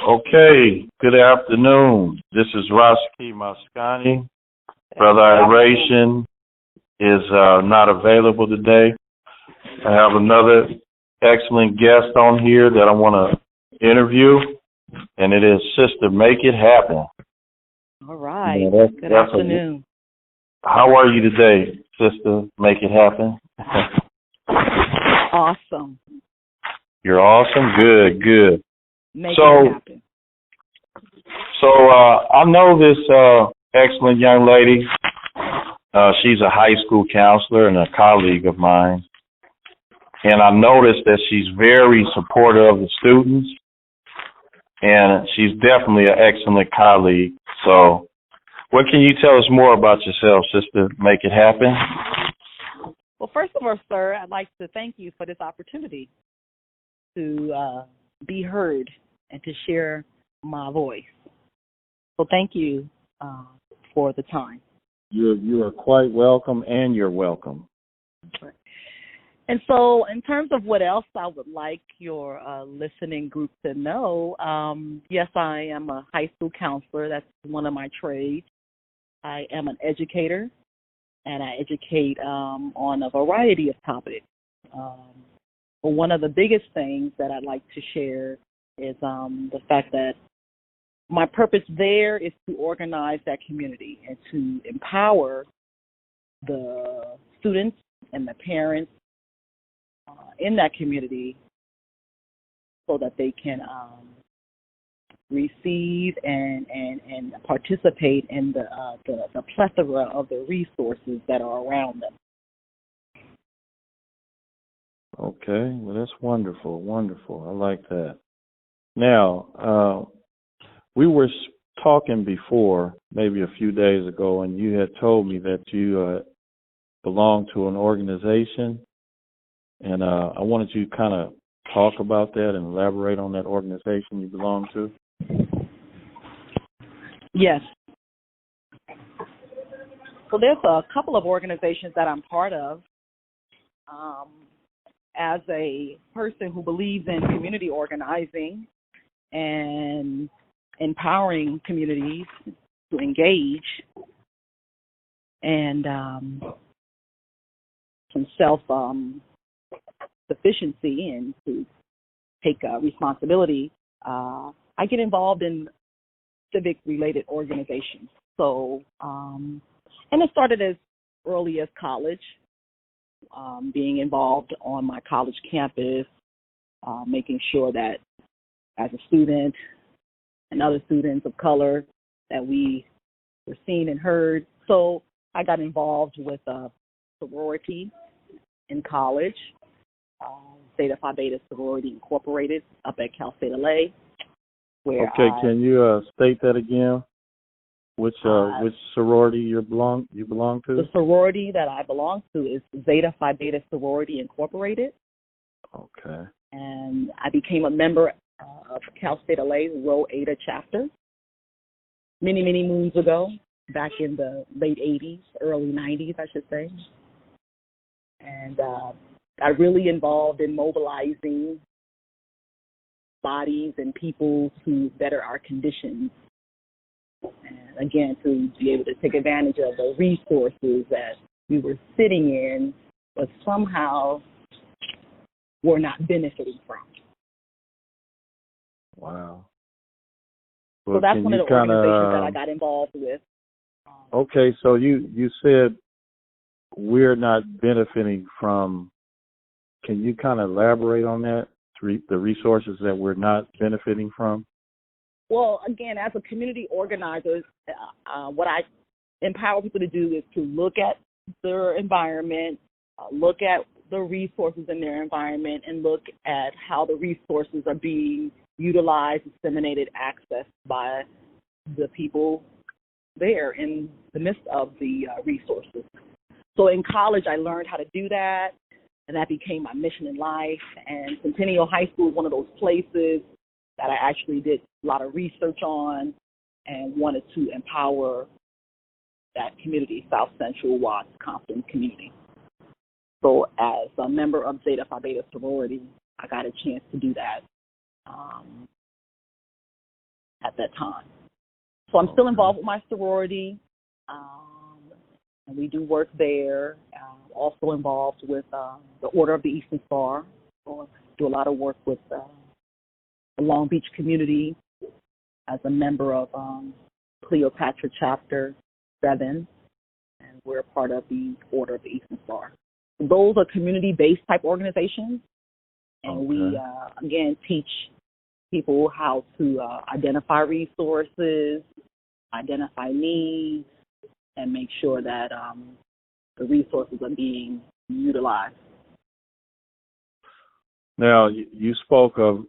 Okay, good afternoon. This is Roski Mascani. Brother Iration is not available today. I have another excellent guest on here that I want to interview, and it is Sister Make It Happen. All right. Good afternoon. How are you today, Sister Make It Happen? Awesome. You're awesome? Good. Make it happen. So I know this excellent young lady. She's a high school counselor and a colleague of mine. And I noticed that she's very supportive of the students. And she's definitely an excellent colleague. So what can you tell us more about yourself, Sister Make It Happen? Well, first of all, sir, I'd like to thank you for this opportunity to be heard and to share my voice. So thank you for the time. You are quite welcome, and you're welcome. And so in terms of what else I would like your listening group to know, yes, I am a high school counselor. That's one of my trades. I am an educator, and I educate on a variety of topics. But one of the biggest things that I'd like to share is the fact that my purpose there is to organize that community and to empower the students and the parents in that community so that they can receive and participate in the plethora of the resources that are around them. Okay, well, that's wonderful. I like that. Now, we were talking before, maybe a few days ago, and you had told me that you belong to an organization, and I wanted you to kind of talk about that and elaborate on that organization you belong to. Yes. So there's a couple of organizations that I'm part of. As a person who believes in community organizing and empowering communities to engage and some self-sufficiency and to take responsibility, I get involved in civic-related organizations. So, and it started as early as college, being involved on my college campus, making sure that as a student and other students of color that we were seen and heard. So I got involved with a sorority in college, Zeta Phi Beta Sorority Incorporated up at Cal State LA. Can you state that again? Which sorority you belong to? The sorority that I belong to is Zeta Phi Beta Sorority Incorporated. Okay. And I became a member of Cal State LA's Rho Eta chapter many moons ago, back in the late 80s, early 90s, I should say. And I really involved in mobilizing bodies and people to better our conditions. And again, to be able to take advantage of the resources that we were sitting in, but somehow were not benefiting from. Wow. Well, so that's one of the organizations that I got involved with. Okay, so you said we're not benefiting from. Can you kind of elaborate on that? The resources that we're not benefiting from? Well, again, as a community organizer, what I empower people to do is to look at their environment, look at the resources in their environment, and look at how the resources are being utilized, disseminated, accessed by the people there in the midst of the resources. So in college, I learned how to do that, and that became my mission in life. And Centennial High School is one of those places that I actually did a lot of research on and wanted to empower that community, South Central Watts Compton community. So as a member of Zeta Phi Beta sorority, I got a chance to do that at that time. So I'm still involved with my sorority, and we do work there. Also involved with the Order of the Eastern Star. So I do a lot of work with the Long Beach community as a member of Cleopatra Chapter 7, and we're a part of the Order of the Eastern Star. Those are community-based type organizations, and we, again, teach people how to identify resources, identify needs, and make sure that the resources are being utilized. Now, you spoke of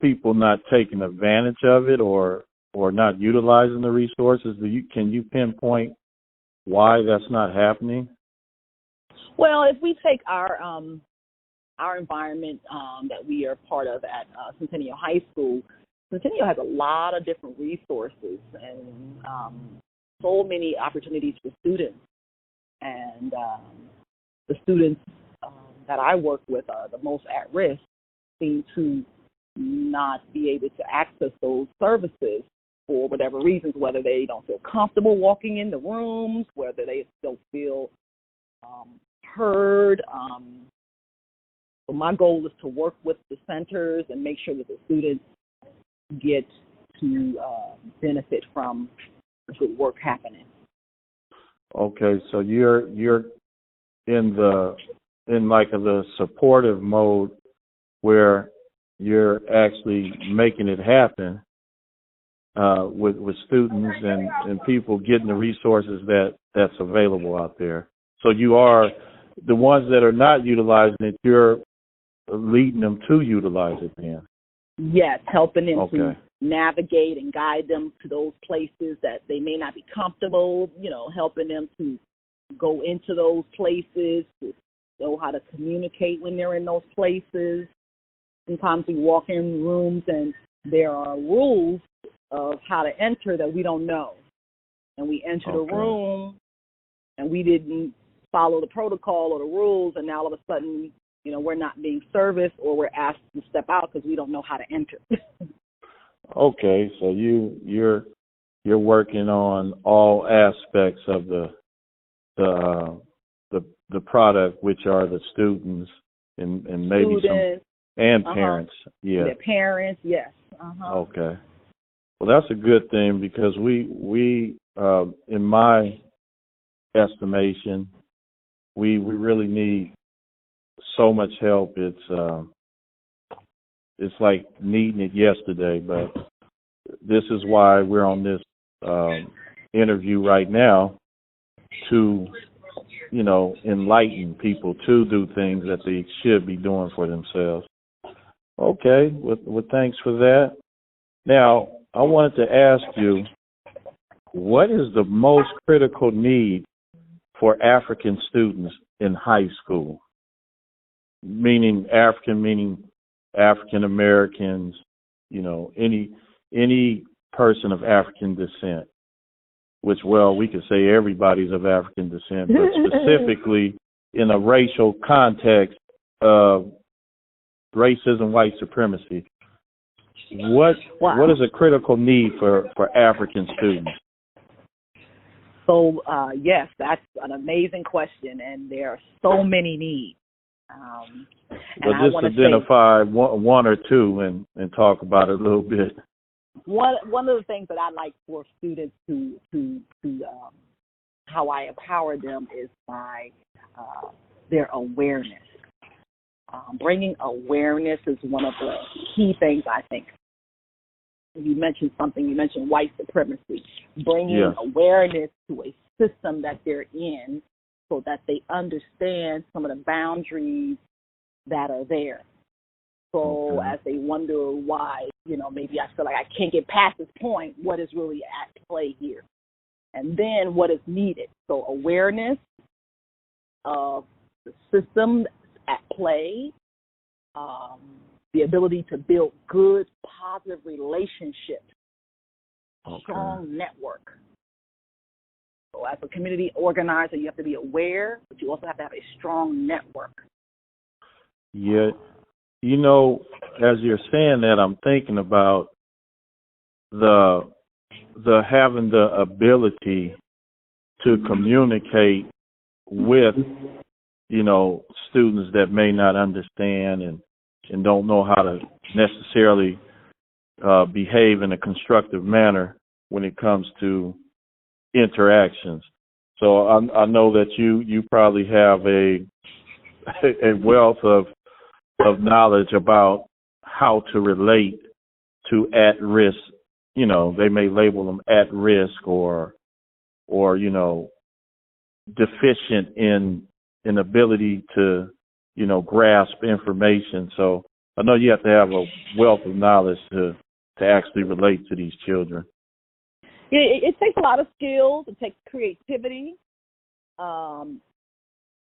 people not taking advantage of it or not utilizing the resources. Can you pinpoint why that's not happening? Well, if we take our environment that we are part of at Centennial High School, Centennial has a lot of different resources and so many opportunities for students. And the students that I work with are the most at risk seem to not be able to access those services for whatever reasons, whether they don't feel comfortable walking in the rooms, whether they don't feel heard. So my goal is to work with the centers and make sure that the students get to benefit from the good work happening. Okay, so you're in the supportive mode where you're actually making it happen with students and people getting the resources that's available out there. So you are the ones that are not utilizing it, you're leading them to utilize it then. Yes, helping them to navigate and guide them to those places that they may not be comfortable, helping them to go into those places, to know how to communicate when they're in those places. Sometimes we walk in rooms and there are rules of how to enter that we don't know. And we enter the room and we didn't follow the protocol or the rules, and now all of a sudden, we're not being serviced or we're asked to step out because we don't know how to enter. Okay, so you're working on all aspects of the product, which are the students and maybe students, parents. Yeah, their parents. Yes. Okay. Well, that's a good thing because we in my estimation, we really need so much help. It's like needing it yesterday, but this is why we're on this interview right now to, enlighten people to do things that they should be doing for themselves. Okay, well, thanks for that. Now, I wanted to ask you, what is the most critical need for African students in high school? Meaning African Americans, any person of African descent, which, we could say everybody's of African descent, but specifically in a racial context of racism, white supremacy. What is a critical need for African students? So, yes, that's an amazing question, and there are so many needs. But just identify one or two and talk about it a little bit. One of the things that I like for students to how I empower them is by their awareness. Bringing awareness is one of the key things, I think. You mentioned white supremacy. Bringing awareness to a system that they're in so that they understand some of the boundaries that are there. So as they wonder why, maybe I feel like I can't get past this point, what is really at play here? And then what is needed. So awareness of the system at play, the ability to build good, positive relationships, strong network. So as a community organizer, you have to be aware, but you also have to have a strong network. Yeah. You know, as you're saying that, I'm thinking about the having the ability to communicate with, you know, students that may not understand and don't know how to necessarily behave in a constructive manner when it comes to interactions. So I know that you probably have a wealth of knowledge about how to relate to at risk. You know, they may label them at risk or you know, deficient in ability to, you know, grasp information. So I know you have to have a wealth of knowledge to actually relate to these children. Yeah, it takes a lot of skills. It takes creativity.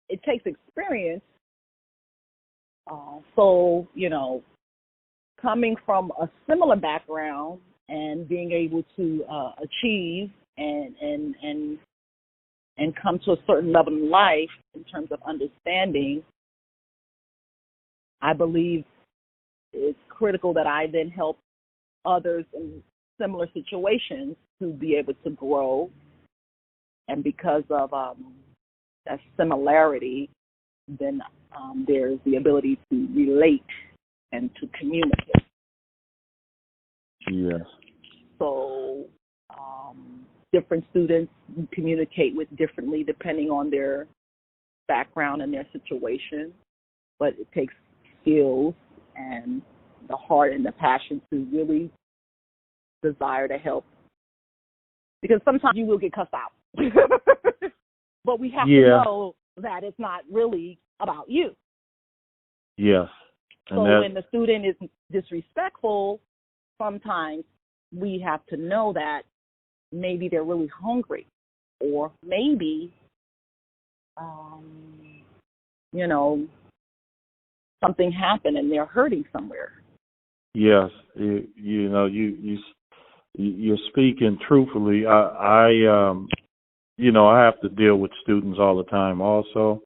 It takes experience. So, you know, coming from a similar background and being able to achieve and come to a certain level in life in terms of understanding, I believe it's critical that I then help others in similar situations to be able to grow. And because of that similarity, then there's the ability to relate and to communicate. Yes. So different students communicate with differently depending on their background and their situation, but it takes skills and the heart and the passion to really desire to help. Because sometimes you will get cussed out. But we have to know that it's not really about you. Yes. So when the student is disrespectful, sometimes we have to know that maybe they're really hungry, or maybe, you know, something happened and they're hurting somewhere. Yes, you know, you're speaking truthfully. I you know, I have to deal with students all the time also,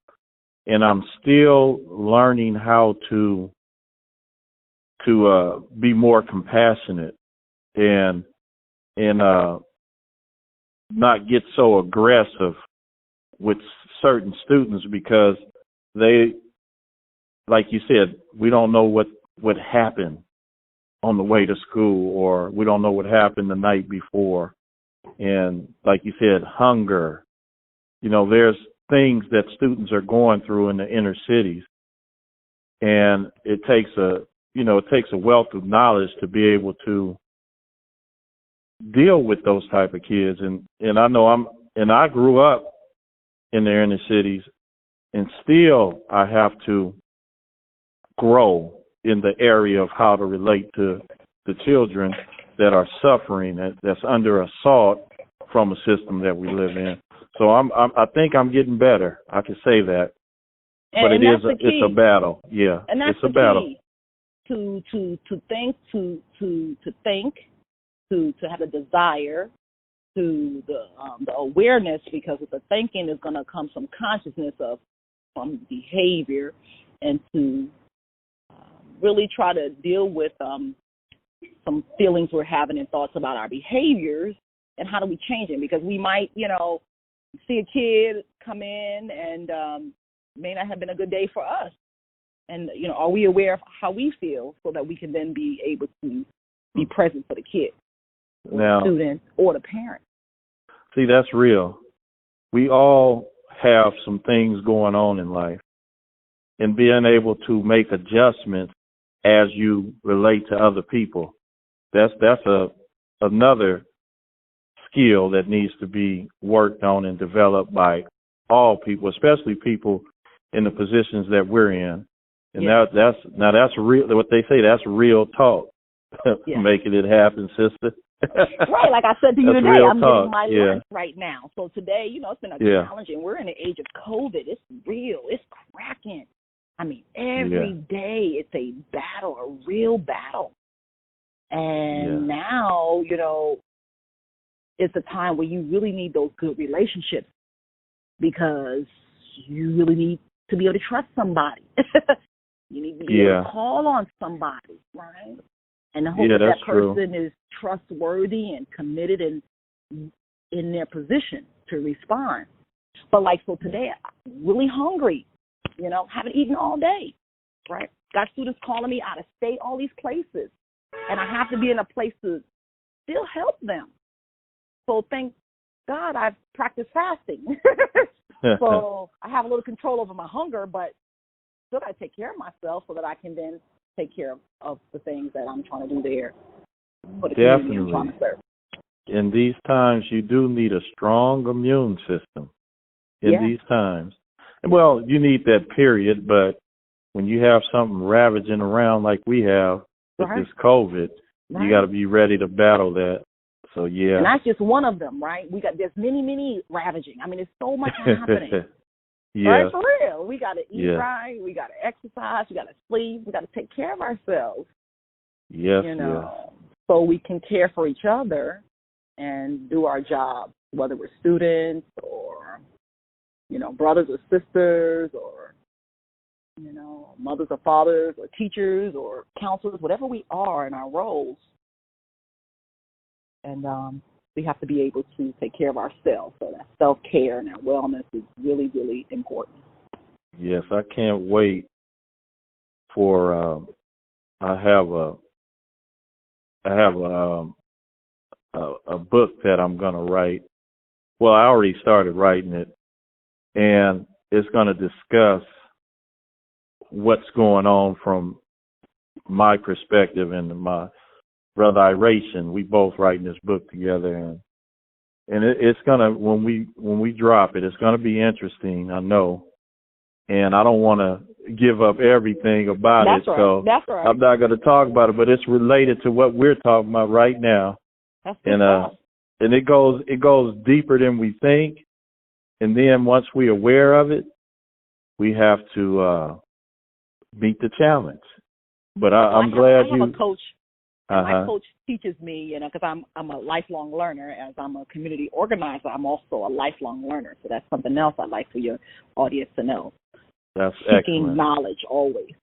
and I'm still learning how to be more compassionate and not get so aggressive with certain students because they, like you said, we don't know what happened on the way to school, or we don't know what happened the night before. And like you said, hunger, you know, there's things that students are going through in the inner cities. And it takes a wealth of knowledge to be able to deal with those type of kids. And I know I grew up in the inner cities, and still I have to grow in the area of how to relate to the children that are suffering, that's under assault from a system that we live in. So I think I'm getting better. I can say that. But it's a battle. Yeah. And that's it's a battle. To think, to have a desire, to the awareness, because with the thinking is going to come some consciousness of some behavior, and to really try to deal with some feelings we're having and thoughts about our behaviors, and how do we change them? Because we might, you know, see a kid come in and may not have been a good day for us. And, you know, are we aware of how we feel so that we can then be able to be present for the kid, or the student, or the parent? See, that's real. We all have some things going on in life, and being able to make adjustments as you relate to other people, that's another skill that needs to be worked on and developed by all people, especially people in the positions that we're in. And that's real. What they say, that's real talk. Making it happen, sister. Right, like I said to you today, I'm talk. getting my lunch right now. So today, you know, it's been a challenge, and we're in the age of COVID. It's real. It's cracking. I mean, every day it's a battle, a real battle. And now, you know, it's a time where you really need those good relationships because you really need to be able to trust somebody. You need to be able to call on somebody, right? And I hope that person is trustworthy and committed and in their position to respond. But like, so today, I'm really hungry, haven't eaten all day, right? Got students calling me out of state, all these places. And I have to be in a place to still help them. So thank God I've practiced fasting. So I have a little control over my hunger, but still got to take care of myself so that I can then take care of the things that I'm trying to do there for the community I'm trying to serve. In these times, you do need a strong immune system. In these times. Well, you need that period, but when you have something ravaging around like we have with this COVID, you got to be ready to battle that. So, yeah. And that's just one of them, right? There's many ravaging. I mean, there's so much happening. Right, for real. We got to eat right. We got to exercise. We got to sleep. We got to take care of ourselves. Yes, so we can care for each other and do our job, whether we're students or, brothers or sisters or, mothers or fathers or teachers or counselors, whatever we are in our roles. And we have to be able to take care of ourselves. So that self-care and that wellness is really, really important. Yes, I can't wait for, I have a book that I'm going to write. Well, I already started writing it, and it's going to discuss what's going on from my perspective and my brother Iration. We both writing this book together, and it's gonna when we drop it, it's gonna be interesting. I know, and I don't want to give up everything about it, so I'm not going to talk about it. But it's related to what we're talking about right now, and it goes deeper than we think. And then once we're aware of it, we have to meet the challenge. But I'm glad I have a coach. My coach teaches me, because I'm a lifelong learner. As I'm a community organizer, I'm also a lifelong learner. So that's something else I'd like for your audience to know. That's seeking excellent. knowledge always.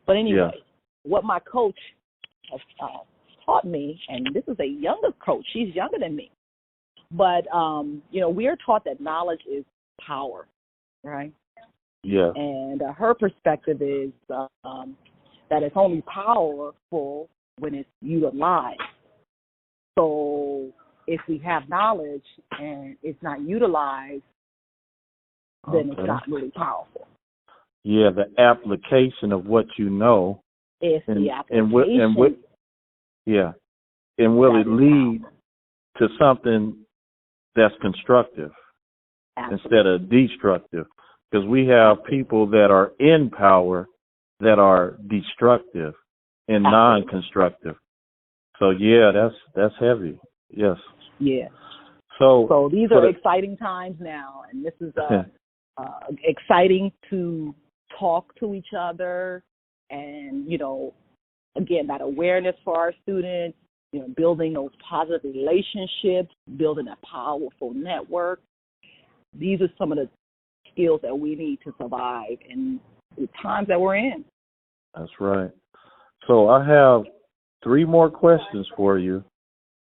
But anyway, what my coach has taught me, and this is a younger coach. She's younger than me. But, we are taught that knowledge is power, right? Yeah. And her perspective is that it's only powerful when it's utilized. So if we have knowledge and it's not utilized, then it's not really powerful. Yeah, the application of what you know. It's the application. And will it lead to something that's constructive instead of destructive? Because we have people that are in power that are destructive and non-constructive. So that's heavy. Yes. Yeah. So these are exciting times now, and this is exciting to talk to each other, and again, that awareness for our students. Building those positive relationships, building a powerful network. These are some of the skills that we need to survive in the times that we're in. That's right. So I have 3 more questions for you.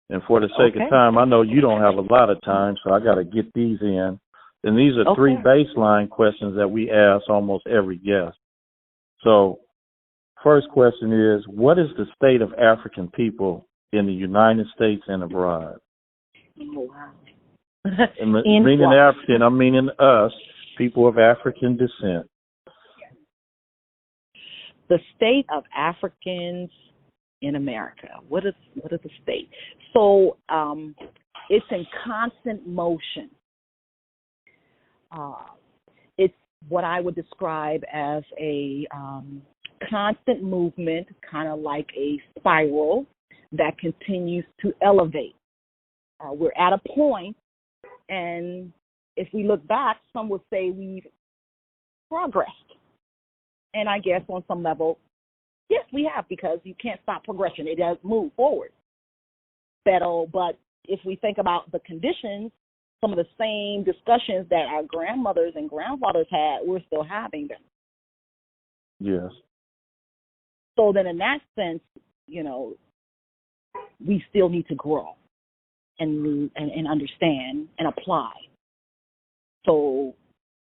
And for the sake of time, I know you don't have a lot of time, so I got to get these in. And these are 3 baseline questions that we ask almost every guest. So first question is, what is the state of African people in the United States and abroad? Oh, wow. And meaning African, I'm meaning us, people of African descent. The state of Africans in America. What is the state? So it's in constant motion. It's what I would describe as a constant movement, kind of like a spiral that continues to elevate. We're at a point, and if we look back, some would say we've progressed. And I guess on some level, yes, we have, because you can't stop progression. It does move forward. But if we think about the conditions, some of the same discussions that our grandmothers and grandfathers had, we're still having them. Yes. So then in that sense, we still need to grow and understand and apply. So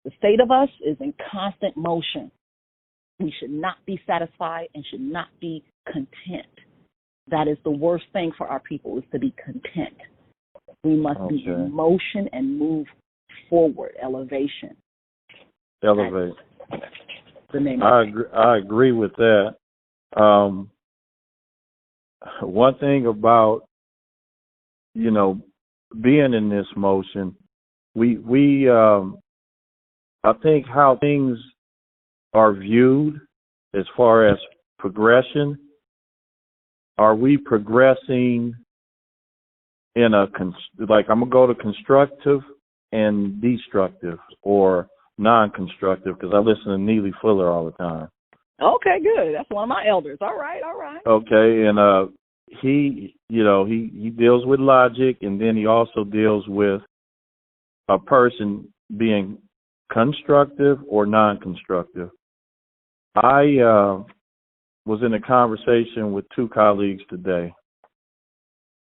the state of us is in constant motion. We should not be satisfied and should not be content. That is the worst thing for our people, is to be content. We must be in motion and move forward, elevation. Elevate. That's the name I of it. I agree with that. One thing about, being in this motion, we I think how things are viewed as far as progression. Are we progressing in like, I'm gonna go to constructive and destructive, or non-constructive, because I listen to Neely Fuller all the time. Okay, good. That's one of my elders. All right. Okay, and he deals with logic, and then he also deals with a person being constructive or non-constructive. I was in a conversation with two colleagues today,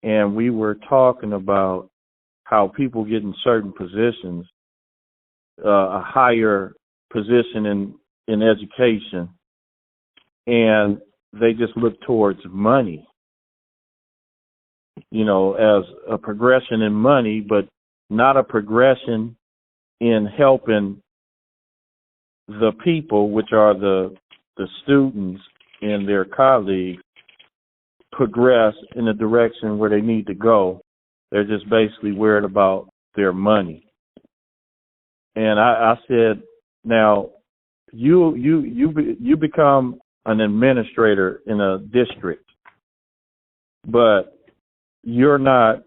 and we were talking about how people get in certain positions, a higher position in education, and they just look towards money, as a progression in money, but not a progression in helping the people, which are the students and their colleagues, progress in the direction where they need to go. They're just basically worried about their money. And I said, now you become an administrator in a district, but you're not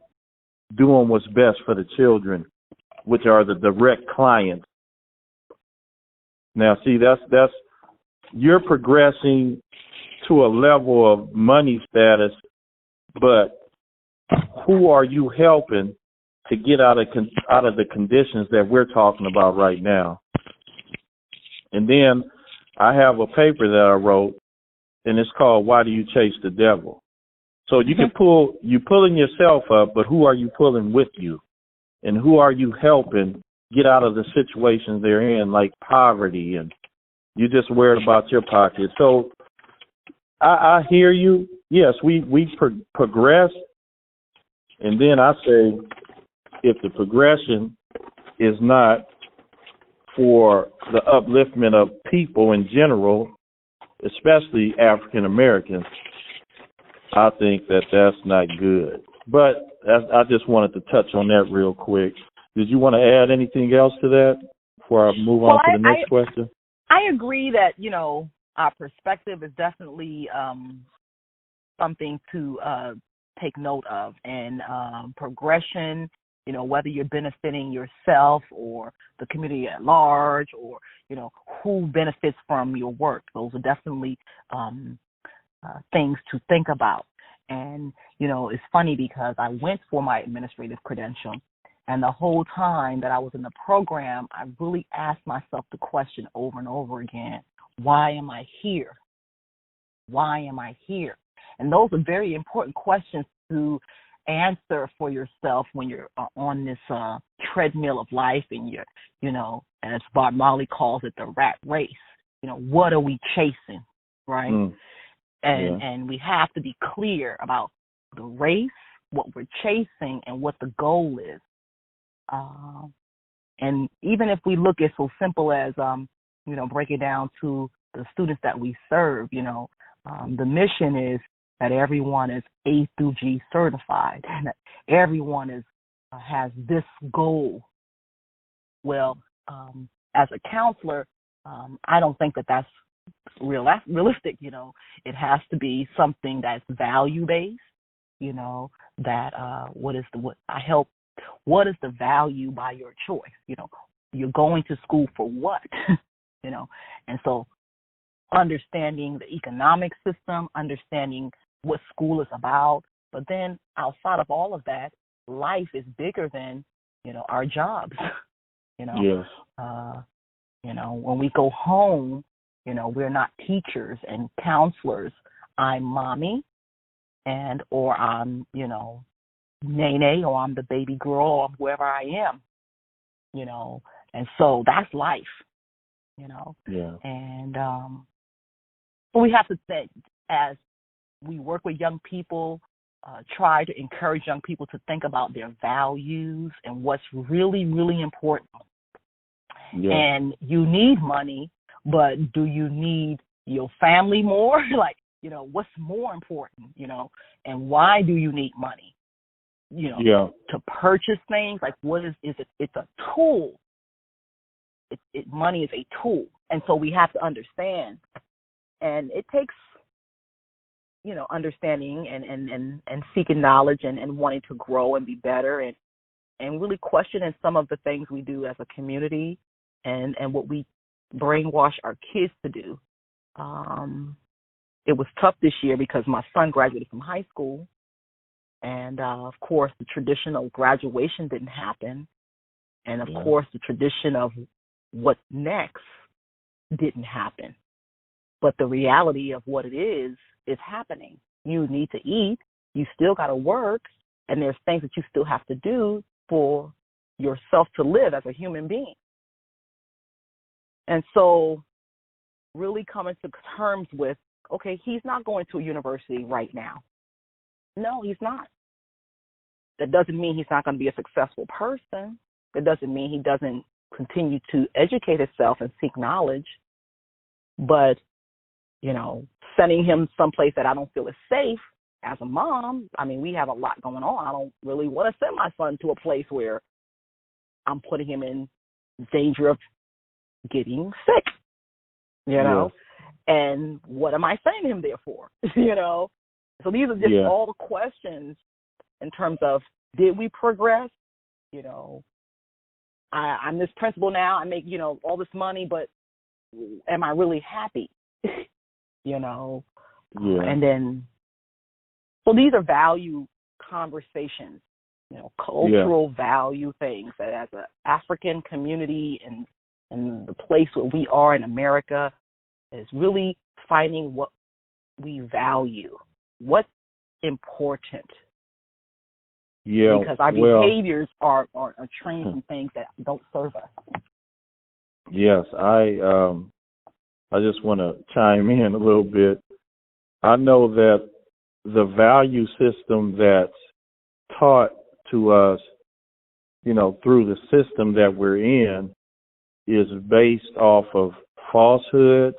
doing what's best for the children, which are the direct clients. Now, see, that's you're progressing to a level of money status, but who are you helping to get out of the conditions that we're talking about right now? And then I have a paper that I wrote, and it's called "Why Do You Chase the Devil?" So you can you pulling yourself up, but who are you pulling with you? And who are you helping get out of the situations they're in, like poverty, and you're just worried about your pocket. So I hear you. Yes, we progress. And then I say, if the progression is not for the upliftment of people in general, especially African Americans, I think that's not good. But I just wanted to touch on that real quick. Did you want to add anything else to that before I move on to the next question? I agree that, our perspective is definitely something to take note of. And progression, whether you're benefiting yourself or the community at large, or, who benefits from your work. Those are definitely things to think about. And, it's funny because I went for my administrative credential, and the whole time that I was in the program, I really asked myself the question over and over again, why am I here? Why am I here? And those are very important questions to answer for yourself when you're on this treadmill of life, and you're, as Bob Marley calls it, the rat race. What are we chasing, right? And we have to be clear about the race, what we're chasing, and what the goal is. And even if we look at so simple as, break it down to the students that we serve, the mission is that everyone is A through G certified, and that everyone has this goal. Well, as a counselor, I don't think that that's realistic. It has to be something that's value-based, that what is the value by your choice? You're going to school for what? And so understanding the economic system, understanding what school is about, but then outside of all of that, life is bigger than, our jobs. Yes. When we go home, we're not teachers and counselors. I'm mommy or I'm, Nene, or I'm the baby girl, or whoever I am, and so that's life, Yeah. and we have to think, as we work with young people, try to encourage young people to think about their values and what's really, really important. Yeah. And you need money, but do you need your family more? Like, what's more important, and why do you need money? To purchase things, like what is it? It's a tool. Money is a tool. And so we have to understand. And it takes, understanding and seeking knowledge and wanting to grow and be better and really questioning some of the things we do as a community and what we brainwash our kids to do. It was tough this year because my son graduated from high school. And, of course, the traditional graduation didn't happen. And, of course, the tradition of what's next didn't happen. But the reality of what it is happening. You need to eat. You still got to work. And there's things that you still have to do for yourself to live as a human being. And so really coming to terms with, okay, he's not going to a university right now. No, he's not. That doesn't mean he's not going to be a successful person. That doesn't mean he doesn't continue to educate himself and seek knowledge. But, sending him someplace that I don't feel is safe as a mom, I mean, we have a lot going on. I don't really want to send my son to a place where I'm putting him in danger of getting sick, And what am I sending him there for, So these are just all the questions in terms of, did we progress? I'm this principal now. I make, all this money, but am I really happy? And then, so these are value conversations, cultural value things that as an African community and the place where we are in America is really finding what we value, what's important. Yeah, because our behaviors are trained in things that don't serve us. Yes, I just want to chime in a little bit. I know that the value system that's taught to us, through the system that we're in, is based off of falsehoods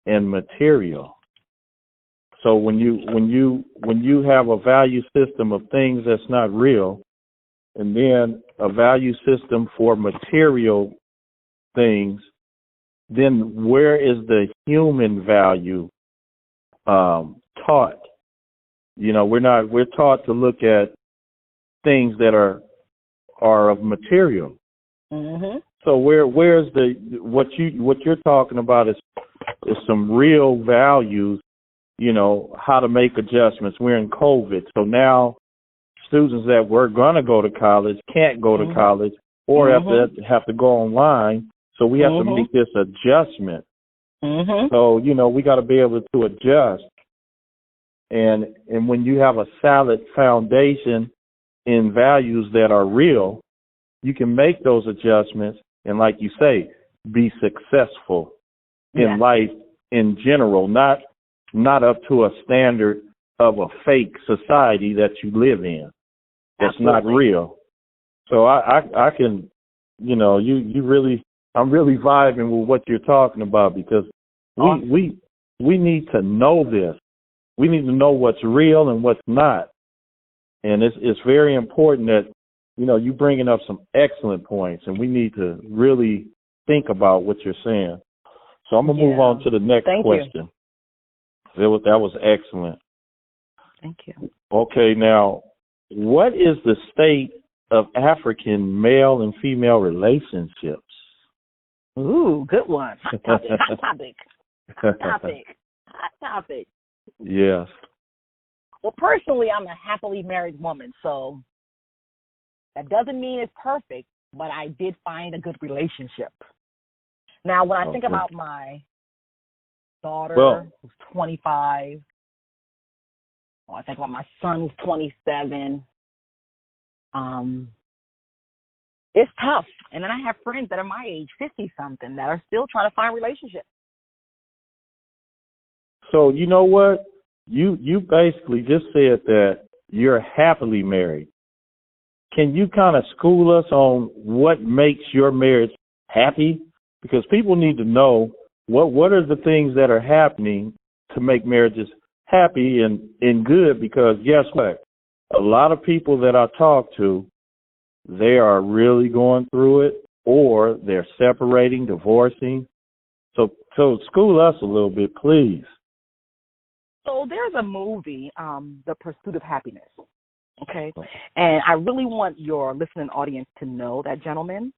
and material. So when you have a value system of things that's not real, and then a value system for material things, then where is the human value taught? We're taught to look at things that are of material. Mm-hmm. So where's what you're talking about is some real values, how to make adjustments. We're in COVID, so now students that were going to go to college can't go to college or have to go online. So we have to make this adjustment. Mm-hmm. So, we got to be able to adjust. And when you have a solid foundation in values that are real, you can make those adjustments and, like you say, be successful in life in general, not up to a standard of a fake society that you live in. That's not real. So I can, you really, I'm really vibing with what you're talking about, because we need to know this. We need to know what's real and what's not. And it's very important that, you bringing up some excellent points, and we need to really think about what you're saying. So I'm going to move on to the next question. That was excellent. Thank you. Okay, now, what is the state of African male and female relationships? Ooh, good one. Hot topic. Yes. Well, personally, I'm a happily married woman, so That doesn't mean it's perfect, but I did find a good relationship. Now, when I think about my daughter, who's 25, or I think about my son, who's 27, it's tough. And then I have friends that are my age, 50-something, that are still trying to find relationships. So you know what? You basically just said that you're happily married. Can you kind of school us on what makes your marriage happy? Because people need to know what are the things that are happening to make marriages happy and good, because guess what? A lot of people that I talk to, they are really going through it, or they're separating, divorcing. So school us a little bit, please. So there's a movie, The Pursuit of Happiness, okay? And I really want your listening audience to know that gentleman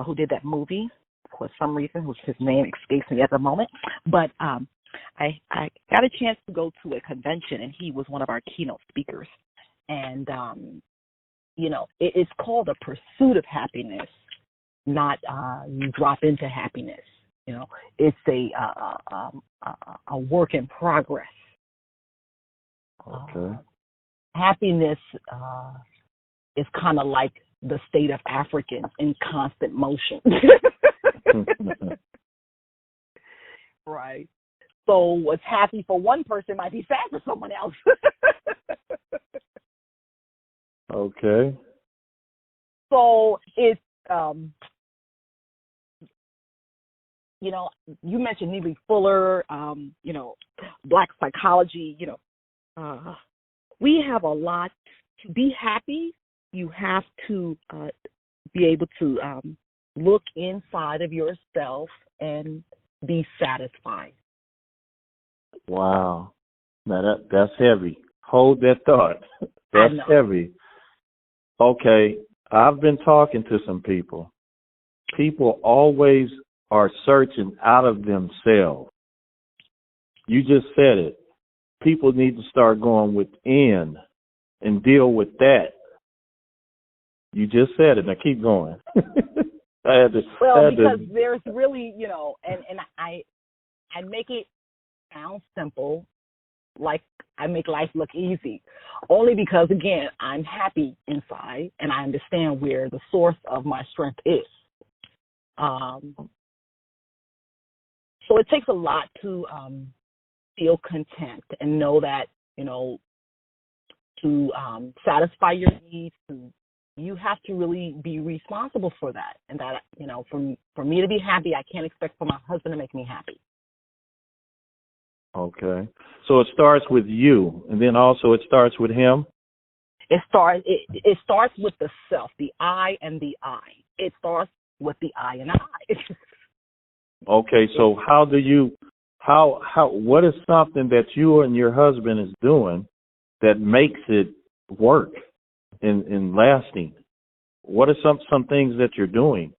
who did that movie. For some reason, his name escapes me at the moment. But I got a chance to go to a convention, and he was one of our keynote speakers. And, it's called The Pursuit of Happiness, not you drop into happiness. It's a work in progress. Okay. Happiness is kind of like the state of Africans in constant motion. Right. So what's happy for one person might be sad for someone else. Okay. So it's, you mentioned Neely Fuller, Black psychology, we have a lot. To be happy, you have to be able to look inside of yourself and be satisfied. Wow. Now that's heavy. Hold that thought. That's heavy. Okay. I've been talking to some people. People always are searching out of themselves. You just said it. People need to start going within and deal with that. You just said it. Now keep going. Because there's really, and I make it sound simple, like I make life look easy, only because, again, I'm happy inside and I understand where the source of my strength is. So it takes a lot to feel content and know that, to satisfy your needs, you have to really be responsible for that. And that, for me to be happy, I can't expect for my husband to make me happy. Okay. So it starts with you, and then also it starts with him? It starts with the self, the I and the I. It starts with the I and I. Okay, so what is something that you and your husband is doing that makes it work and lasting? What are some things that you're doing?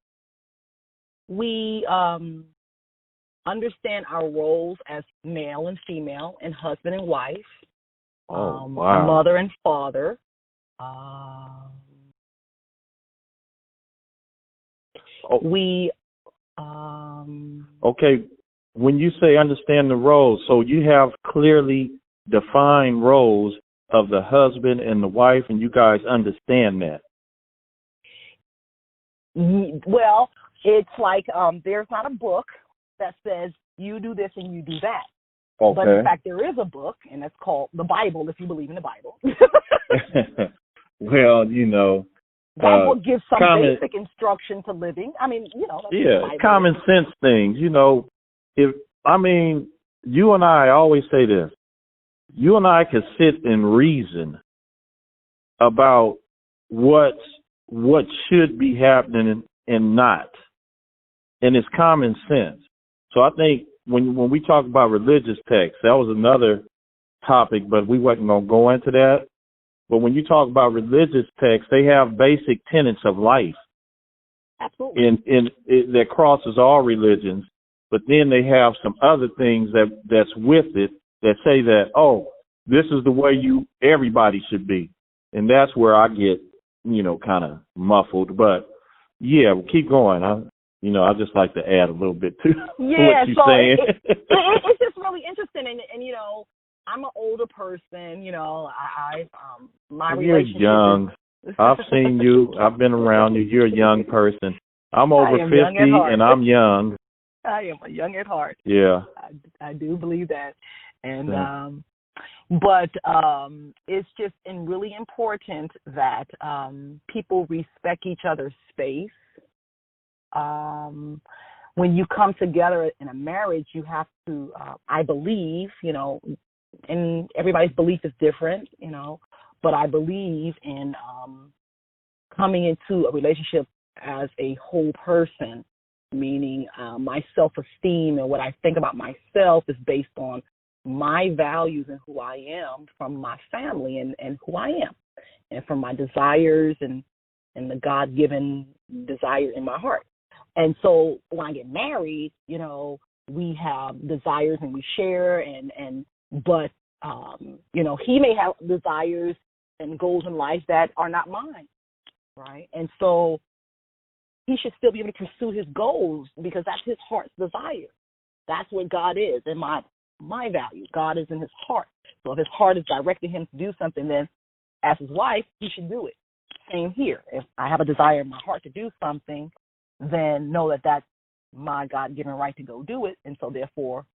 We understand our roles as male and female and husband and wife, wow. mother and father. We okay, when you say understand the roles, so you have clearly defined roles of the husband and the wife, and you guys understand that. Well, it's like there's not a book that says you do this and you do that. Okay. But in fact, there is a book, and it's called the Bible, if you believe in the Bible. Well, that book gives some basic instruction to living. I mean, common sense things. You and I always say this. You and I could sit and reason about what should be happening and not. And it's common sense. So I think when we talk about religious texts, that was another topic, but we wasn't going to go into that. But when you talk about religious texts, they have basic tenets of life. Absolutely. And that crosses all religions. But then they have some other things that's with it that say that, this is the way everybody should be. And that's where I get kind of muffled. But yeah, keep going. I just like to add a little bit to what you're saying. It's just really interesting, and I'm an older person. My You're relationship. young. I've seen you. I've been around you. You're a young person. I'm over 50, and I'm young. I am young at heart. Yeah. I do believe that, and but it's just really important that people respect each other's space. When you come together in a marriage, you have to, I believe, and everybody's belief is different, but I believe in coming into a relationship as a whole person, meaning my self-esteem and what I think about myself is based on my values and who I am from my family and who I am, and from my desires and the God-given desire in my heart. And so when I get married, we have desires and we share, but he may have desires and goals in life that are not mine, right? And so he should still be able to pursue his goals because that's his heart's desire. That's what God is in my value. God is in his heart. So if his heart is directing him to do something, then as his wife, he should do it. Same here. If I have a desire in my heart to do something, then know that that's my God-given right to go do it, and so therefore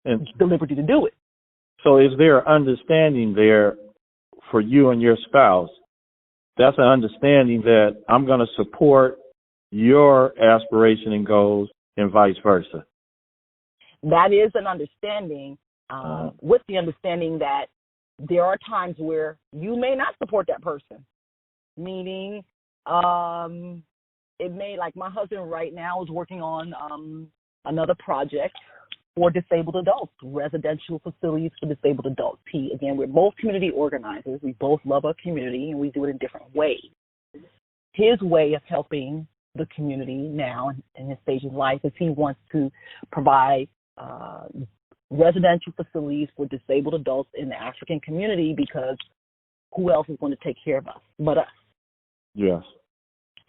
the liberty to do it. So is there understanding there for you and your spouse? That's an understanding that I'm going to support your aspiration and goals and vice versa. That is an understanding, with the understanding that there are times where you may not support that person, meaning it may, like my husband right now is working on another project for disabled adults, residential facilities for disabled adults. We're both community organizers. We both love our community, and we do it in different ways. His way of helping the community now in his stage of life is he wants to provide residential facilities for disabled adults in the African community, because who else is going to take care of us but us? Yes.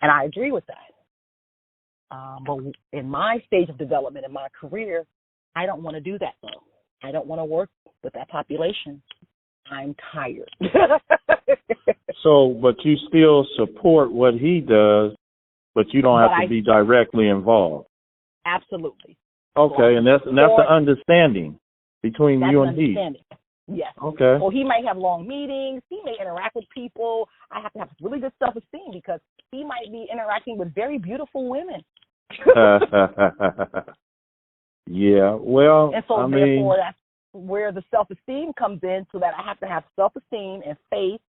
And I agree with that. But in my stage of development in my career, I don't want to do that, though. I don't want to work with that population. I'm tired. So, but you still support what he does, but you don't have to be directly involved. Absolutely. Okay, and that's an understanding between you and he. Yes. Okay. Well, he might have long meetings. He may interact with people. I have to have really good self-esteem because he might be interacting with very beautiful women. Yeah. Well, and so therefore, that's where the self-esteem comes in, so that I have to have self-esteem and faith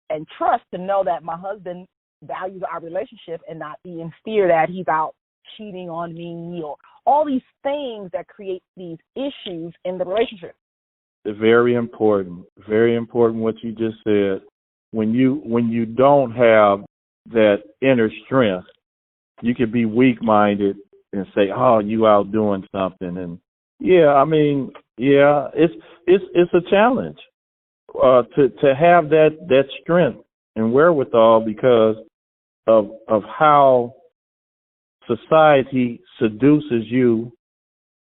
and trust to know that my husband values our relationship and not be in fear that he's out cheating on me or all these things that create these issues in the relationship. Very important what you just said. When you don't have that inner strength, you could be weak-minded and say, "Oh, you out doing something." And it's a challenge to have that strength and wherewithal because of how society seduces you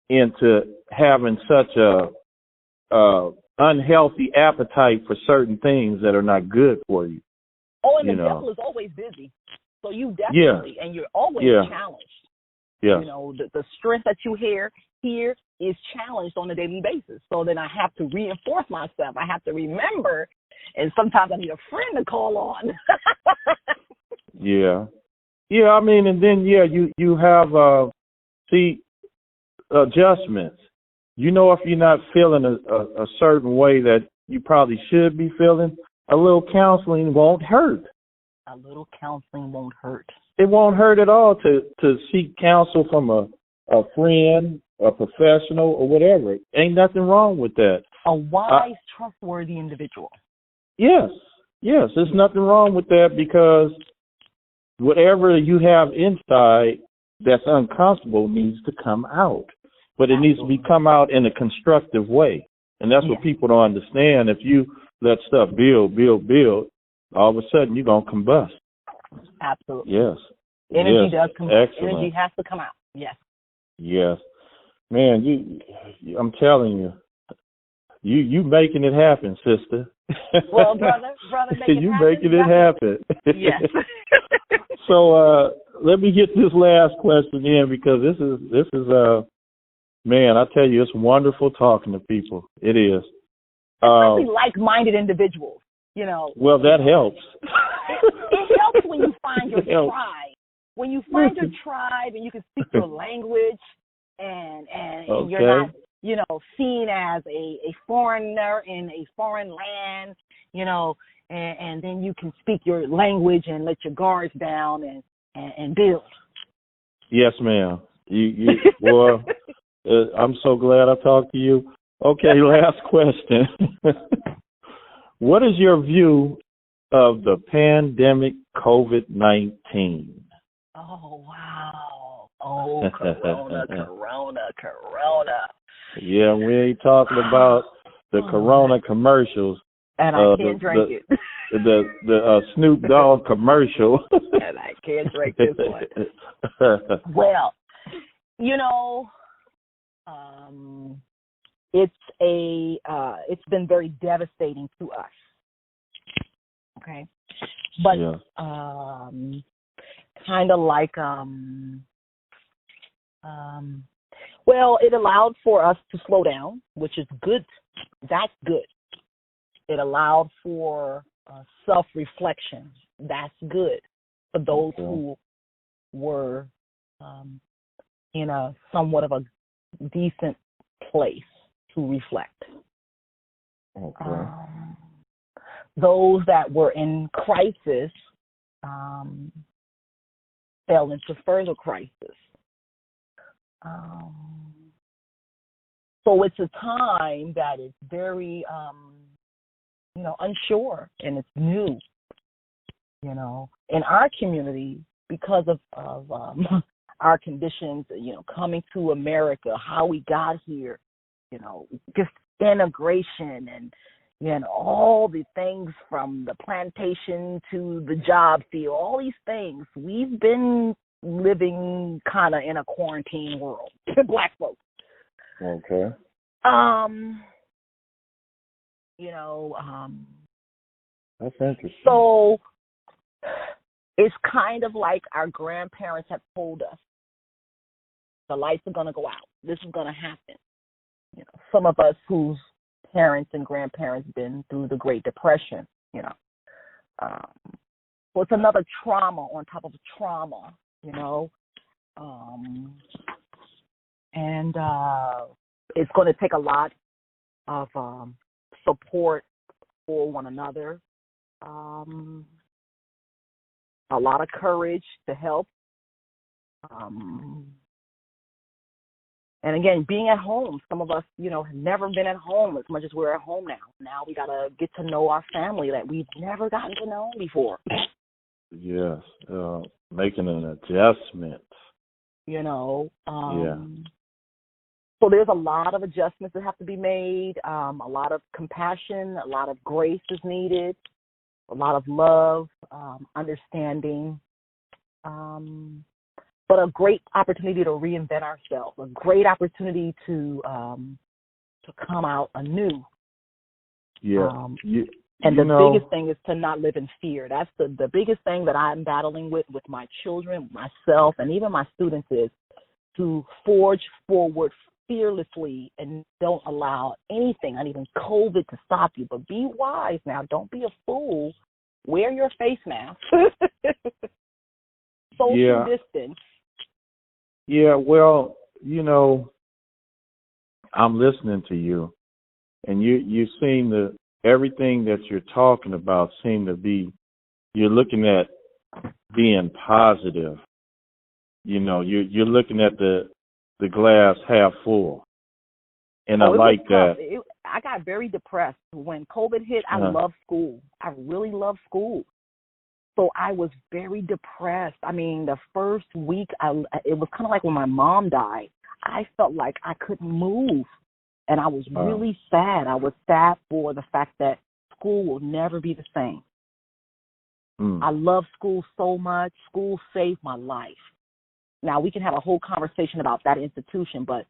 into having such a unhealthy appetite for certain things that are not good for you. Oh, and the devil is always busy. So you definitely, and you're always challenged. Yeah. The strength that you hear is challenged on a daily basis. So then I have to reinforce myself. I have to remember, and sometimes I need a friend to call on. Yeah. Yeah, and then, you have, adjustments. If you're not feeling a certain way that you probably should be feeling, a little counseling won't hurt. A little counseling won't hurt. It won't hurt at all to seek counsel from a friend, a professional, or whatever. Ain't nothing wrong with that. A wise, trustworthy individual. Yes, there's nothing wrong with that because whatever you have inside that's uncomfortable needs to come out. But it needs to be come out in a constructive way. And that's what people don't understand. If you let stuff build, all of a sudden you're gonna combust. Absolutely. Yes. Energy yes. does come out. Excellent. Energy has to come out. Yes. Yes. Man, I'm telling you, you making it happen, sister. Well, brother, make it you happen. making it happen. Yes. So let me get this last question in, because this is man, I tell you, it's wonderful talking to people. It is. Especially like-minded individuals, you know. Well, that helps. It helps when you find your tribe. When you find your tribe and you can speak your language, and okay. you're not, you know, seen as a foreigner in a foreign land, you know, and then you can speak your language and let your guards down and build. Yes, ma'am. Well, I'm so glad I talked to you. Okay, last question. What is your view of the pandemic COVID-19? Oh, wow. Oh, corona. Yeah, we ain't talking about the corona commercials. And I can't drink it. The Snoop Dogg commercial. And I can't drink this one. Well, you know, it's been very devastating to us. Okay, but yeah. kind of like well, it allowed for us to slow down, which is good. That's good. It allowed for self-reflection. That's good for those who were in a somewhat of a decent place to reflect. Okay. Those that were in crisis fell into further crisis. So it's a time that is very, unsure, and it's new, in our community because of our conditions, coming to America, how we got here, just integration and all the things from the plantation to the job field, all these things. We've been living kind of in a quarantine world, Black folks. Okay. That's interesting. So it's kind of like our grandparents have told us, the lights are going to go out. This is going to happen. Some of us whose parents and grandparents been through the Great Depression, so it's another trauma on top of trauma, and it's going to take a lot of support for one another, a lot of courage to help. And again, being at home, some of us, have never been at home as much as we're at home now. Now we got to get to know our family that we've never gotten to know before. Yes, making an adjustment. Yeah. So there's a lot of adjustments that have to be made, a lot of compassion, a lot of grace is needed, a lot of love, understanding, but a great opportunity to reinvent ourselves, a great opportunity to come out anew. Yeah. And the biggest thing is to not live in fear. That's the biggest thing that I'm battling with my children, myself, and even my students is to forge forward fearlessly and don't allow anything, not even COVID, to stop you. But be wise now. Don't be a fool. Wear your face mask. Social distance. Yeah, well, I'm listening to you, and you seem to, everything that you're talking about seem to be, you're looking at being positive. You're looking at the glass half full, and I like that. I got very depressed when COVID hit. I love school. I really love school. So I was very depressed. I mean, the first week, it was kind of like when my mom died. I felt like I couldn't move, and I was really sad. I was sad for the fact that school will never be the same. I love school so much. School saved my life. Now, we can have a whole conversation about that institution, but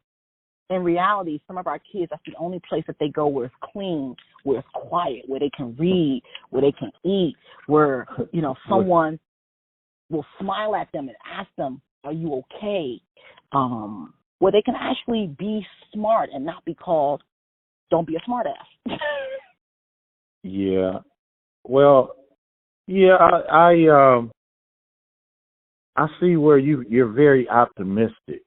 in reality, some of our kids, that's the only place that they go where it's clean, where it's quiet, where they can read, where they can eat, where, someone will smile at them and ask them, are you okay? Where they can actually be smart and not be called, don't be a smart ass. Yeah. Well, yeah, I see where you're very optimistic.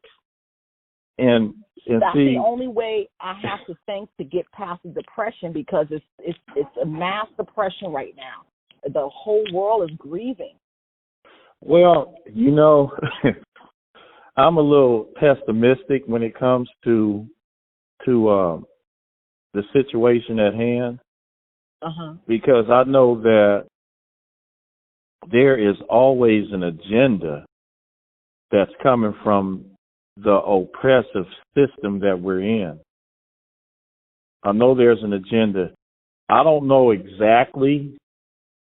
And that's see, the only way I have to think to get past the depression, because it's a mass depression right now. The whole world is grieving. Well, I'm a little pessimistic when it comes to the situation at hand, because I know that there is always an agenda that's coming from the oppressive system that we're in. I know there's an agenda. I don't know exactly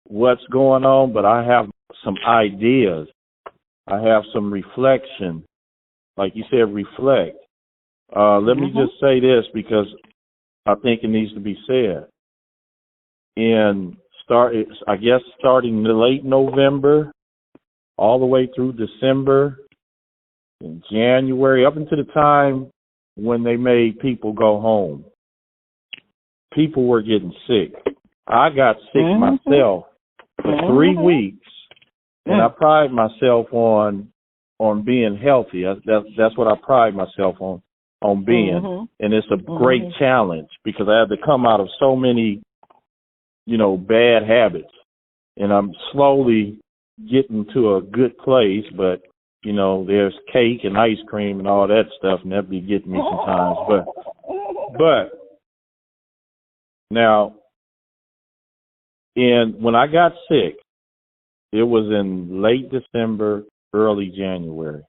what's going on, but I have some ideas. I have some reflection. Like you said, reflect. Let me just say this, because I think it needs to be said. Starting in late November, all the way through December and January, up until the time when they made people go home, people were getting sick. I got sick myself for 3 weeks, and I pride myself on being healthy. That's what I pride myself on being, and it's a great challenge, because I had to come out of so many, bad habits, and I'm slowly getting to a good place, but there's cake and ice cream and all that stuff, and that be getting me sometimes. But now, when I got sick, it was in late December, early January,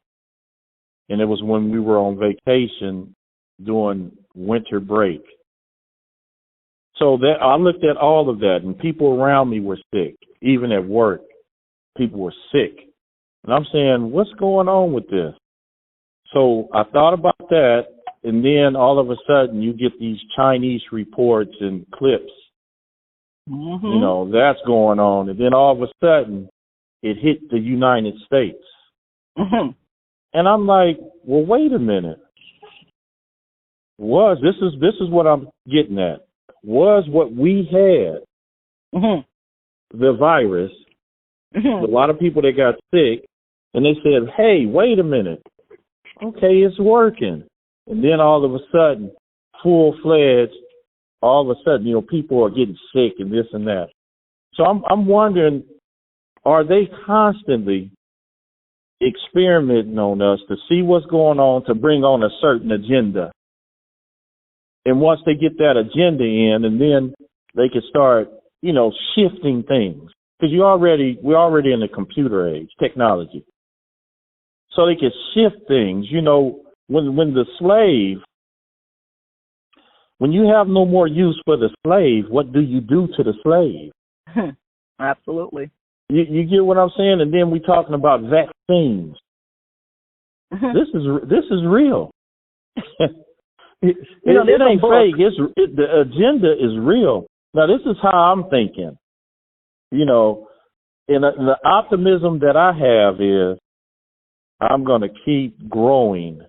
and it was when we were on vacation doing winter break. So that I looked at all of that, and people around me were sick. Even at work, people were sick. And I'm saying, what's going on with this? So I thought about that, and then all of a sudden you get these Chinese reports and clips. That's going on. And then all of a sudden it hit the United States. And I'm like, well, wait a minute. This is what I'm getting at. Was what we had, the virus, a lot of people that got sick, and they said, hey, wait a minute. Okay, it's working. And then all of a sudden, full-fledged, all of a sudden, people are getting sick and this and that. So I'm wondering, are they constantly experimenting on us to see what's going on, to bring on a certain agenda? And once they get that agenda in, and then they can start, shifting things. Because we're already in the computer age, technology. So they can shift things. When the slave, when you have no more use for the slave, what do you do to the slave? Absolutely. You get what I'm saying? And then we're talking about vaccines. This is real. It ain't fake. The agenda is real. Now, this is how I'm thinking. And the optimism that I have is I'm going to keep growing.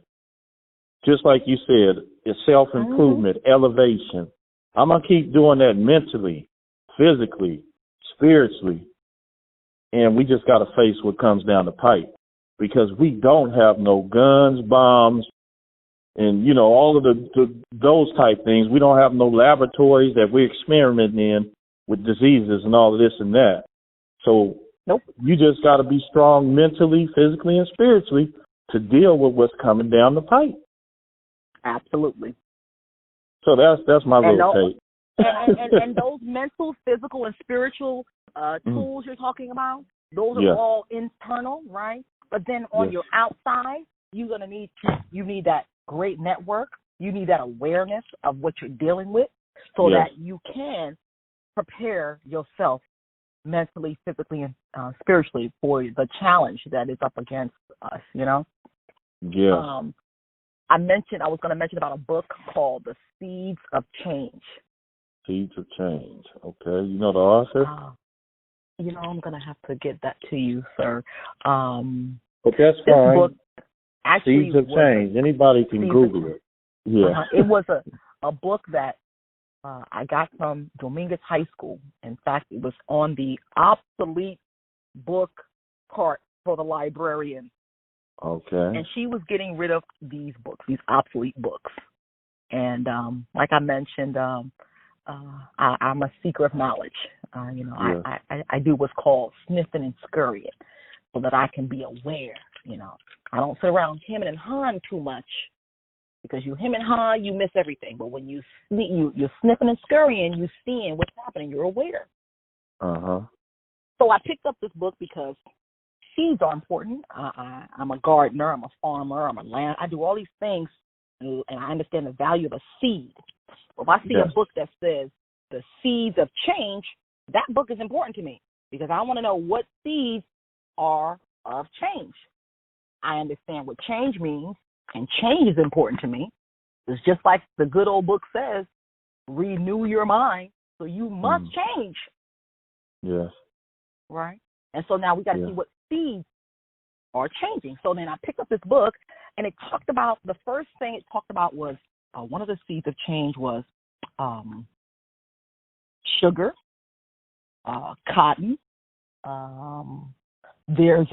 Just like you said, it's self-improvement, elevation. I'm going to keep doing that mentally, physically, spiritually. And we just got to face what comes down the pipe, because we don't have no guns, bombs, and, all of those type things. We don't have no laboratories that we're experimenting in with diseases and all of this and that. So you just got to be strong mentally, physically, and spiritually to deal with what's coming down the pipe. Absolutely. So that's my little take. and those mental, physical, and spiritual tools you're talking about, those are all internal, right? But then on your outside, you're gonna need that great network. You need that awareness of what you're dealing with, so that you can prepare yourself mentally, physically, and spiritually for the challenge that is up against us, you know? Yes. I was going to mention about a book called The Seeds of Change. Seeds of Change. Okay. You know the author? I'm going to have to get that to you, sir. But that's this fine. Book actually Seeds of Change. Anybody can Google it. Yeah. It was a book that I got from Dominguez High School. In fact, it was on the obsolete book cart for the librarian. Okay. And she was getting rid of these books, these obsolete books. And like I mentioned, I'm a seeker of knowledge. I do what's called sniffing and scurrying so that I can be aware. I don't sit around hemming and hawing too much, because you hem and haw, you miss everything. But when you're sniffing and scurrying, you're seeing what's happening. You're aware. So I picked up this book because seeds are important. I'm a gardener. I'm a farmer. I do all these things, and I understand the value of a seed. If I see a book that says The Seeds of Change, that book is important to me because I want to know what seeds are of change. I understand what change means, and change is important to me. It's just like the good old book says, renew your mind, so you must change. Yes. Right? And so now we got to see what seeds are changing. So then I picked up this book, and it talked about, the first thing it talked about was, one of the seeds of change was sugar, cotton. There's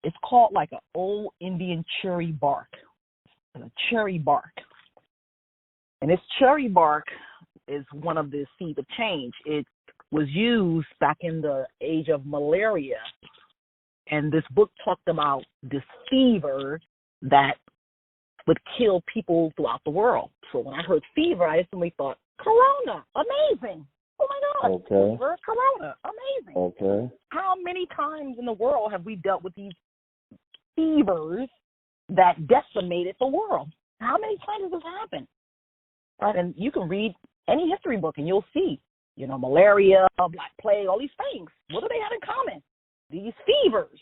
it's called like an old Indian cherry bark. A cherry bark. And this cherry bark is one of the seeds of change. It was used back in the age of malaria. And this book talked about this fever that would kill people throughout the world. So when I heard fever, I instantly thought, Corona, amazing. Oh my God, fever, Corona, amazing. Okay. How many times in the world have we dealt with these fevers that decimated the world? How many times has this happened? Right, and you can read any history book and you'll see, malaria, Black Plague, all these things. What do they have in common? These fevers.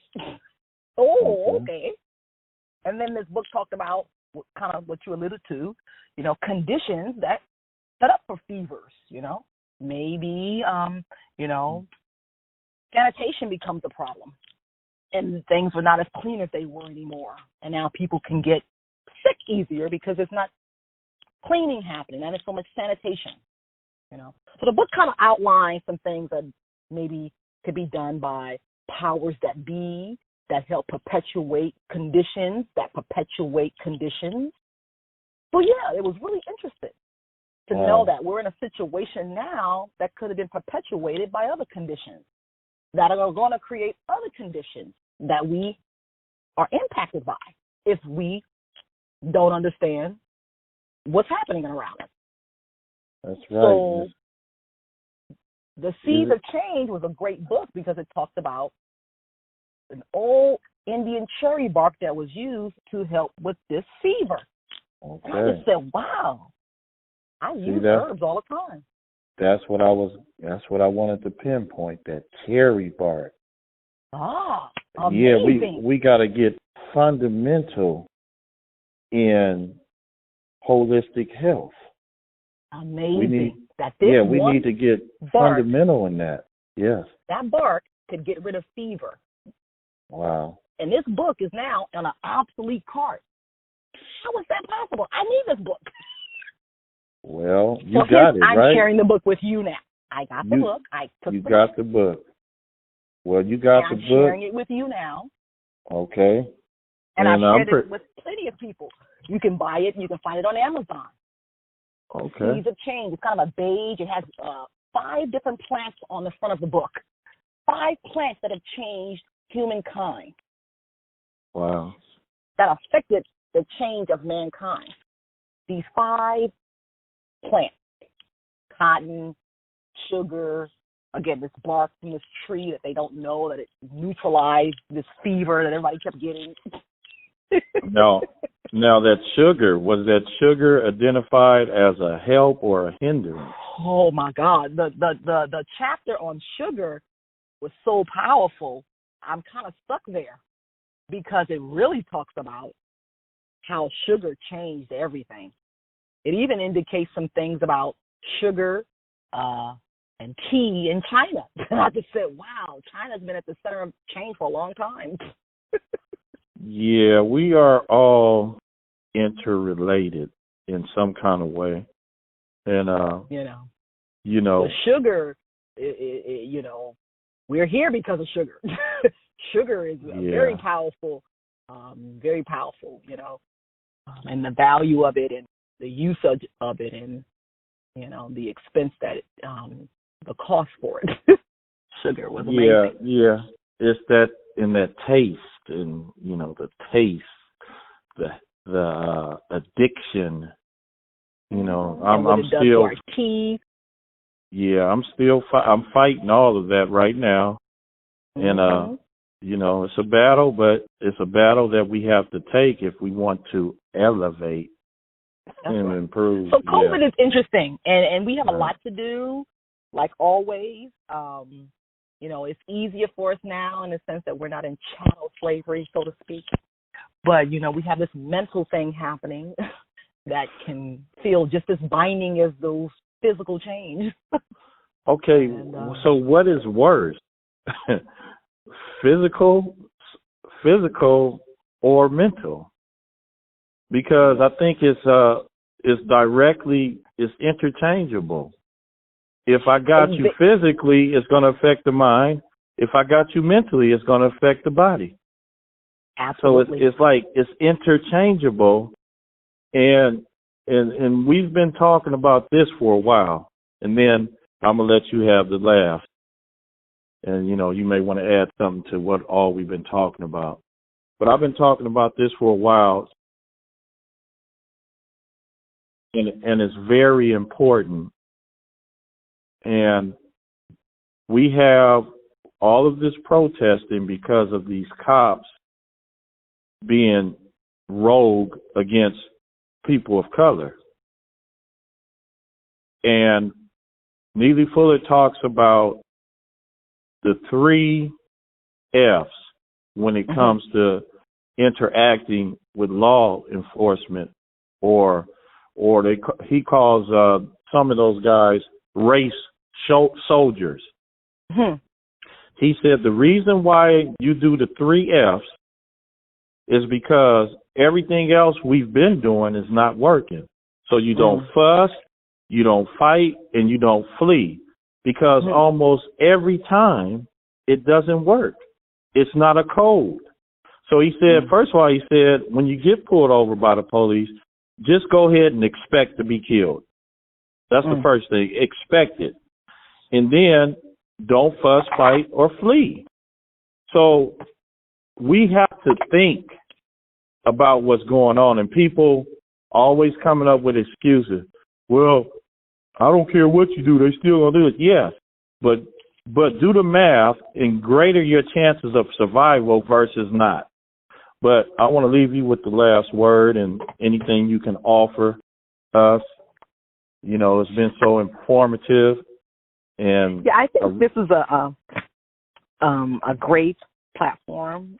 Okay. And then this book talked about kind of what you alluded to, conditions that set up for fevers, Maybe, sanitation becomes a problem. And things are not as clean as they were anymore. And now people can get sick easier because it's not cleaning happening and it's so much sanitation, So the book kind of outlines some things that maybe could be done by powers that be that help perpetuate conditions. So yeah, it was really interesting to know that we're in a situation now that could have been perpetuated by other conditions that are going to create other conditions that we are impacted by if we don't understand what's happening around us. That's right. So The Seeds of Change was a great book because it talked about an old Indian cherry bark that was used to help with this fever. Okay. And I just said, wow, I use herbs all the time. That's what I wanted to pinpoint, that cherry bark. Amazing. Yeah, we got to get fundamental in holistic health. Amazing. We need to get fundamental in that. Yes. That bark could get rid of fever. Wow. And this book is now on an obsolete cart. How is that possible? I need this book. Well, you got it, right? I'm sharing the book with you now. I got the book. You got the book. Well, you got the book. I'm sharing it with you now. Okay. And I've shared it with plenty of people. You can buy it. You can find it on Amazon. Okay. Seeds of Change. It's kind of a beige. It has 5 different plants on the front of the book. 5 plants that have changed humankind. Wow. That affected the change of mankind. These 5 plants: cotton, sugar, again, this bark from this tree that they don't know that it neutralized this fever that everybody kept getting. Now that sugar, was that sugar identified as a help or a hindrance? Oh my God. The chapter on sugar was so powerful, I'm kind of stuck there because it really talks about how sugar changed everything. It even indicates some things about sugar and tea in China. And I just said, wow, China's been at the center of change for a long time. Yeah, we are all interrelated in some kind of way. And, The sugar, we're here because of sugar. Sugar is very powerful, and the value of it and the usage of it and, the expense that the cost for it. Sugar was amazing. Yeah. It's that in that taste and, the taste, the addiction, I'm it does still, to our teeth. yeah, I'm fighting all of that right now. And, it's a battle, but it's a battle that we have to take if we want to elevate and improve. So COVID is interesting, and we have a lot to do, like always. It's easier for us now in the sense that we're not in chattel slavery, so to speak. But, we have this mental thing happening that can feel just as binding as those physical change. Okay, so what is worse? Physical or mental? Because I think it's interchangeable. If I got you physically, it's going to affect the mind. If I got you mentally, it's going to affect the body. Absolutely. So it's interchangeable, and we've been talking about this for a while, and then I'm gonna let you have the last. And, you may want to add something to what all we've been talking about. But I've been talking about this for a while, and it's very important. And we have all of this protesting because of these cops being rogue against people of color. And Neely Fuller talks about the 3 F's when it comes to interacting with law enforcement, or he calls some of those guys race soldiers. He said the reason why you do the 3 F's is because everything else we've been doing is not working. So you don't fuss, you don't fight, and you don't flee. Because almost every time it doesn't work. It's not a code. So he said, first of all, he said, when you get pulled over by the police, just go ahead and expect to be killed. That's the first thing. Expect it. And then don't fuss, fight, or flee. So we have to think about what's going on. And people always coming up with excuses. Well, I don't care what you do, they still gonna do it. Yes, but do the math and greater your chances of survival versus not. But I want to leave you with the last word and anything you can offer us. It's been so informative, and I think this is a great platform.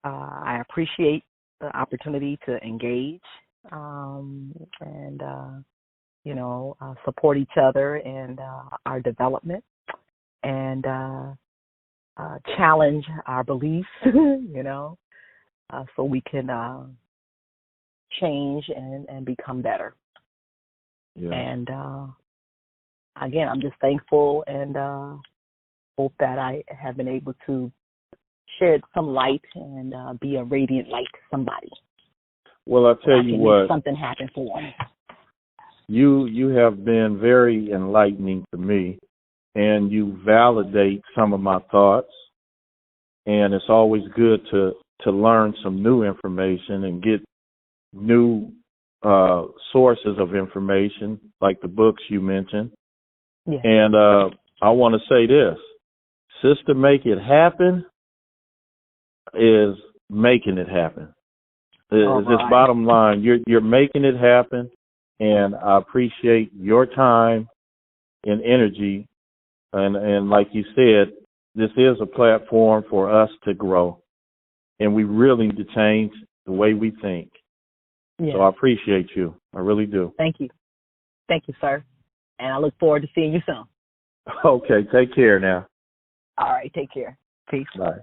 I appreciate the opportunity to engage and support each other and our development and challenge our beliefs, so we can change and become better. Yeah. And again, I'm just thankful and hope that I have been able to shed some light and be a radiant light to somebody. Well, I'll tell you what. Make something happen for them. You have been very enlightening to me, and you validate some of my thoughts. And it's always good to learn some new information and get new sources of information, like the books you mentioned. Yeah. And I want to say this: Sista Make It Happen is making it happen. It's just bottom line. You're making it happen. And I appreciate your time and energy And like you said, this is a platform for us to grow, and we really need to change the way we think. Yeah. So I appreciate you. I really do. Thank you. Thank you, sir. And I look forward to seeing you soon. Okay, take care now. All right, take care. Peace. Bye.